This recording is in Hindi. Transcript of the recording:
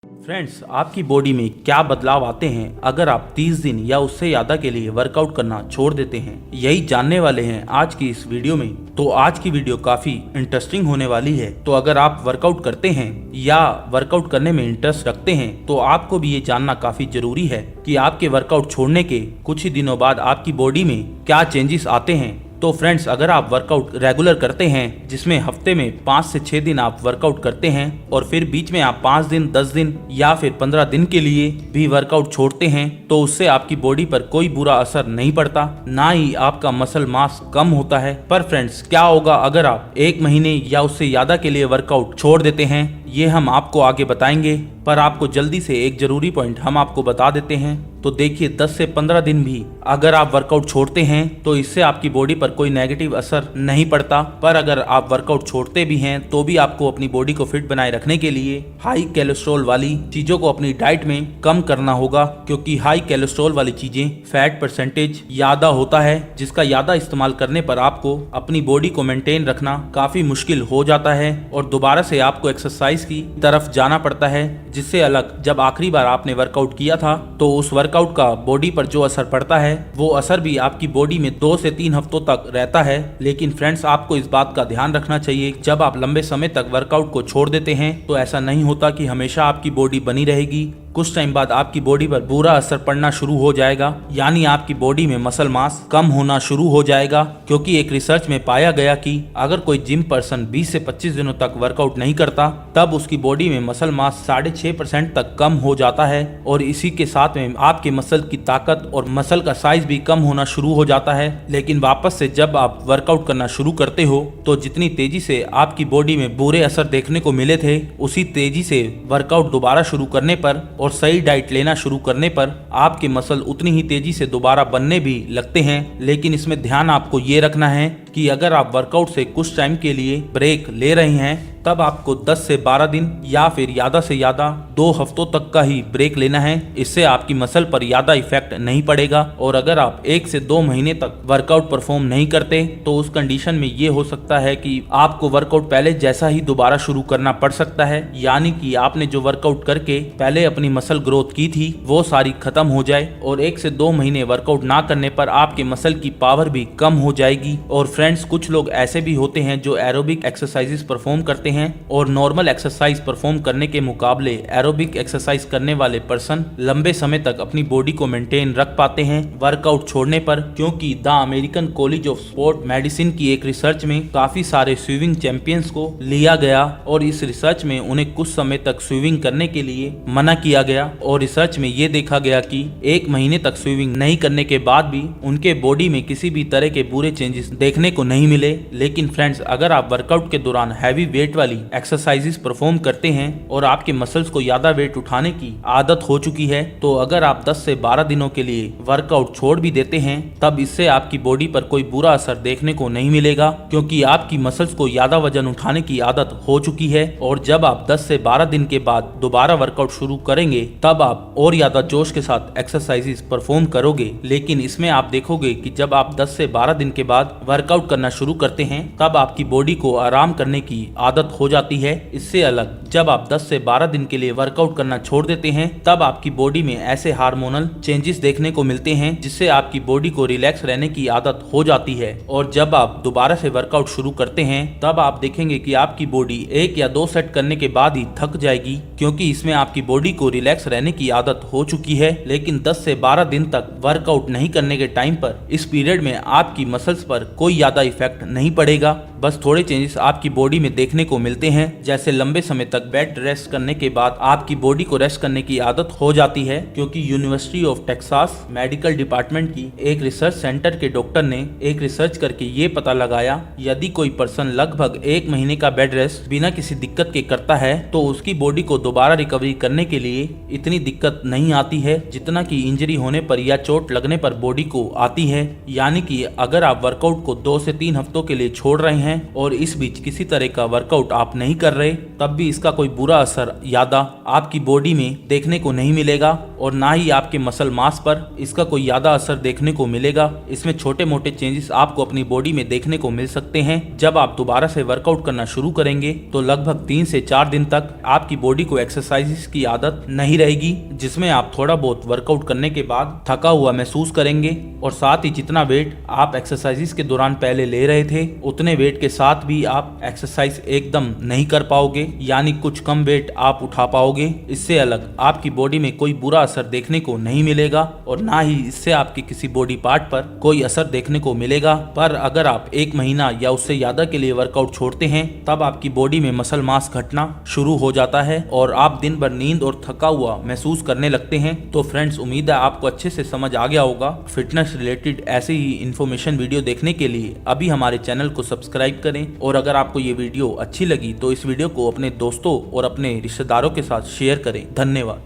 फ्रेंड्स, आपकी बॉडी में क्या बदलाव आते हैं अगर आप 30 दिन या उससे ज़्यादा के लिए वर्कआउट करना छोड़ देते हैं, यही जानने वाले हैं आज की इस वीडियो में। तो आज की वीडियो काफ़ी इंटरेस्टिंग होने वाली है। तो अगर आप वर्कआउट करते हैं या वर्कआउट करने में इंटरेस्ट रखते हैं तो आपको भी ये जानना काफ़ी ज़रूरी है कि आपके वर्कआउट छोड़ने के कुछ ही दिनों बाद आपकी बॉडी में क्या चेंजेस आते हैं। तो फ्रेंड्स, अगर आप वर्कआउट रेगुलर करते हैं जिसमें हफ्ते में 5 से 6 दिन आप वर्कआउट करते हैं और फिर बीच में आप 5 दिन, 10 दिन या फिर 15 दिन के लिए भी वर्कआउट छोड़ते हैं, तो उससे आपकी बॉडी पर कोई बुरा असर नहीं पड़ता, ना ही आपका मसल मास कम होता है। पर फ्रेंड्स, क्या होगा अगर आप 1 महीने या उससे ज़्यादा के लिए वर्कआउट छोड़ देते हैं, ये हम आपको आगे बताएंगे। पर आपको जल्दी से एक जरूरी पॉइंट हम आपको बता देते हैं। तो देखिए, 10 से 15 दिन भी अगर आप वर्कआउट छोड़ते हैं तो इससे आपकी बॉडी पर कोई नेगेटिव असर नहीं पड़ता। पर अगर आप वर्कआउट छोड़ते भी हैं तो भी आपको अपनी बॉडी को फिट बनाए रखने के लिए हाई कोलेस्ट्रॉल वाली चीजों को अपनी डाइट में कम करना होगा, क्योंकि हाई कोलेस्ट्रॉल वाली चीजें फैट परसेंटेज ज्यादा होता है, जिसका ज्यादा इस्तेमाल करने पर आपको अपनी बॉडी को मेंटेन रखना काफी मुश्किल हो जाता है और दोबारा से आपको एक्सरसाइज की तरफ जाना पड़ता है। जिससे अलग, जब आखिरी बार आपने वर्कआउट किया था तो उस वर्कआउट का बॉडी पर जो असर पड़ता है वो असर भी आपकी बॉडी में 2 से 3 हफ्तों तक रहता है। लेकिन फ्रेंड्स, आपको इस बात का ध्यान रखना चाहिए, जब आप लंबे समय तक वर्कआउट को छोड़ देते हैं तो ऐसा नहीं होता कि हमेशा आपकी बॉडी बनी रहेगी। कुछ टाइम बाद आपकी बॉडी पर बुरा असर पड़ना शुरू हो जाएगा, यानी आपकी बॉडी में मसल मास कम होना शुरू हो जाएगा। क्योंकि एक रिसर्च में पाया गया कि अगर कोई जिम पर्सन 20 से 25 दिनों तक वर्कआउट नहीं करता तब उसकी बॉडी में मसल मास 6.5% तक कम हो जाता है और इसी के साथ में आपके मसल की ताकत और मसल का साइज भी कम होना शुरू हो जाता है। लेकिन वापस से जब आप वर्कआउट करना शुरू करते हो तो जितनी तेजी से आपकी बॉडी में बुरे असर देखने को मिले थे, उसी तेजी से वर्कआउट दोबारा शुरू करने पर और सही डाइट लेना शुरू करने पर आपके मसल उतनी ही तेजी से दोबारा बनने भी लगते हैं। लेकिन इसमें ध्यान आपको ये रखना है कि अगर आप वर्कआउट से कुछ टाइम के लिए ब्रेक ले रहे हैं तब आपको 10 से 12 दिन या फिर ज़्यादा से ज़्यादा 2 हफ्तों तक का ही ब्रेक लेना है। इससे आपकी मसल पर ज़्यादा इफेक्ट नहीं पड़ेगा। और अगर आप 1 से 2 महीने तक वर्कआउट परफॉर्म नहीं करते तो उस कंडीशन में ये हो सकता है कि आपको वर्कआउट पहले जैसा ही दोबारा शुरू करना पड़ सकता है, यानी कि आपने जो वर्कआउट करके पहले अपनी मसल ग्रोथ की थी वो सारी खत्म हो जाए और 1 से 2 महीने वर्कआउट ना करने पर आपके मसल की पावर भी कम हो जाएगी। और फ्रेंड्स, कुछ लोग ऐसे भी होते हैं जो एरोबिक एक्सरसाइजेस परफॉर्म करते हैं और नॉर्मल एक्सरसाइज परफॉर्म करने के मुकाबले एरोबिक एक्सरसाइज करने वाले पर्सन लंबे समय तक अपनी बॉडी को मेंटेन रख पाते हैं वर्कआउट छोड़ने पर। क्योंकि the American college of sport medicine की एक रिसर्च में काफी सारे स्विमिंग चैंपियंस को लिया गया और इस रिसर्च में उन्हें कुछ समय तक स्विमिंग करने के लिए मना किया गया और रिसर्च में ये देखा गया कि 1 महीने तक स्विमिंग नहीं करने के बाद भी उनके बॉडी में किसी भी तरह के बुरे चेंजेस देखने को नहीं मिले। लेकिन फ्रेंड्स, अगर आप वर्कआउट के दौरान हैवी वेट वाली एक्सरसाइजेस परफॉर्म करते हैं और आपके मसल्स को ज्यादा वेट उठाने की आदत हो चुकी है, तो अगर आप 10 से 12 दिनों के लिए वर्कआउट छोड़ भी देते हैं तब इससे आपकी बॉडी पर कोई बुरा असर देखने को नहीं मिलेगा, क्योंकि आपकी मसल्स को ज्यादा वजन उठाने की आदत हो चुकी है। और जब आप 10 से 12 दिन के बाद दोबारा वर्कआउट शुरू करेंगे तब आप और ज्यादा जोश के साथ एक्सरसाइजेस परफॉर्म करोगे। लेकिन इसमें आप देखोगे कि जब आप 10 से 12 दिन के बाद वर्कआउट करना शुरू करते हैं तब आपकी बॉडी को आराम करने की आदत हो जाती है। इससे अलग, जब आप 10 से 12 दिन के लिए वर्कआउट करना छोड़ देते हैं तब आपकी बॉडी में ऐसे हार्मोनल चेंजेस देखने को मिलते हैं जिससे आपकी बॉडी को रिलैक्स रहने की आदत हो जाती है। और जब आप दोबारा से वर्कआउट शुरू करते हैं तब आप देखेंगे कि आपकी बॉडी 1 या 2 सेट करने के बाद ही थक जाएगी, क्योंकि इसमें आपकी बॉडी को रिलैक्स रहने की आदत हो चुकी है। लेकिन 10 से 12 दिन तक वर्कआउट नहीं करने के टाइम पर इस पीरियड में आपकी मसल्स पर कोई ज्यादा इफेक्ट नहीं पड़ेगा, बस थोड़े चेंजेस आपकी बॉडी में देखने को मिलते हैं। जैसे लंबे समय तक बेड रेस्ट करने के बाद आपकी बॉडी को रेस्ट करने की आदत हो जाती है, क्योंकि university of Texas medical department की एक रिसर्च सेंटर के डॉक्टर ने एक रिसर्च करके ये पता लगाया, यदि कोई पर्सन लगभग 1 महीने का बेड रेस्ट बिना किसी दिक्कत के करता है तो उसकी बॉडी को दोबारा रिकवरी करने के लिए इतनी दिक्कत नहीं आती है जितना कि इंजरी होने पर या चोट लगने पर बॉडी को आती है। यानी कि अगर आप वर्कआउट को 2 से 3 हफ्तों के लिए छोड़ रहे हैं हैं और इस बीच किसी तरह का वर्कआउट आप नहीं कर रहे, तब भी इसका कोई बुरा असर यादा आपकी बॉडी में देखने को नहीं मिलेगा और ना ही आपके मसल मास पर इसका कोई यादा असर देखने को मिलेगा। इसमें छोटे मोटे चेंजेस आपको अपनी बॉडी में देखने को मिल सकते हैं। जब आप दोबारा से वर्कआउट करना शुरू करेंगे तो लगभग 3 से 4 दिन तक आपकी बॉडी को एक्सरसाइजेस की आदत नहीं रहेगी, जिसमें आप थोड़ा बहुत वर्कआउट करने के बाद थका हुआ महसूस करेंगे और साथ ही जितना वेट आप एक्सरसाइजेस के दौरान पहले ले रहे थे उतने वेट के साथ भी आप एक्सरसाइज एकदम नहीं कर पाओगे, यानी कुछ कम वेट आप उठा पाओगे। इससे अलग आपकी बॉडी में कोई बुरा असर देखने को नहीं मिलेगा और ना ही इससे आपके किसी बॉडी पार्ट पर कोई असर देखने को मिलेगा। पर अगर आप 1 महीना या उससे ज्यादा के लिए वर्कआउट छोड़ते हैं तब आपकी बॉडी में मसल मास घटना शुरू हो जाता है और आप दिन भर नींद और थका हुआ महसूस करने लगते हैं। तो फ्रेंड्स, उम्मीद है आपको अच्छे से समझ आ गया होगा। फिटनेस रिलेटेड ऐसे ही इंफॉर्मेशन वीडियो देखने के लिए अभी हमारे चैनल को सब्सक्राइब करें और अगर आपको ये वीडियो अच्छी लगी तो इस वीडियो को अपने दोस्तों और अपने रिश्तेदारों के साथ शेयर करें। धन्यवाद।